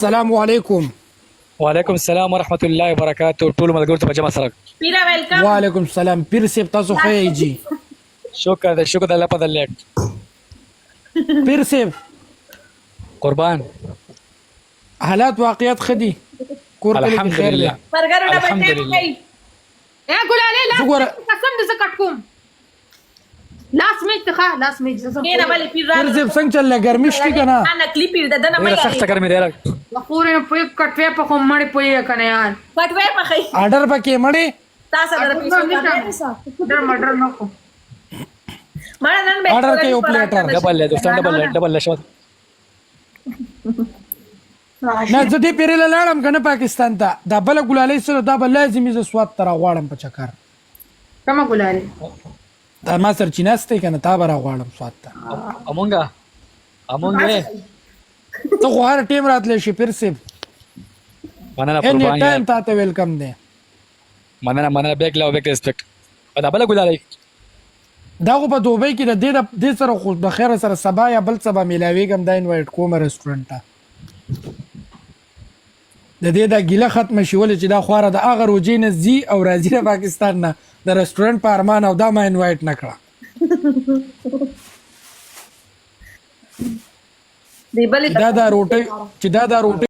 السلام علیکم. وعلیکم السلام ورحمت الله وبرکاتہ. ټول ملګرو ته په جمع سره پیرا ویلکم. وعلیکم السلام. پیر صاحب تاسو خو یې جی. شکر د الله په دلته پیر صاحب قربان. حالات واقعیت خدي کور کې خیر دی. الحمدلله برګر ډبل الحمدلله. اے ګلاله لاس زګور قسم دې زکټ کوم لاس میچ ته لاس میچ زسم کینه ولې پیر پیر صاحب څنګه چل ګرمي شتي کنه انا کلیپ دې دنه ډېره سخته مې ګرمي دی. وقورې په کټوي په کوم مړ پوي کنه یار پټوي په خي آرډر پکې مړې تاسو در پیسې ډر مټر نو کو مړ نن به آرډر کې یو پلیټر ډبل له دوستان ډبل له شو. نه زه دې پیرې لاړم کنه پاکستان ته دا بل ګلالي سره دا بل لازمي ز سواد تر غواړم په چکر کما ګولاره دا ما سر چیناسته کنه تا برا غواړم سواد ته امونګه ته خو هر ټیم راتلی شي پیر صاحب. مننه اني قربان. ټایم ته ویلکم دی. مننه بیگ لاو بیگ ریسپیکټ. دا بل ګلالي دا خو په دوبۍ کې د دې سره خو د خیر سره سبا یا بل سبا میلاویږم دا انوایټ کوم ریسټورانټ ته د دې دا ګیله ختم شي ولې چې دا خواره د هغه روجې نه زی او راځي د پاکستان نه د ریسټورانټ په ارمان او دا ما انوایټ نه کړه دی بل چې دا روټي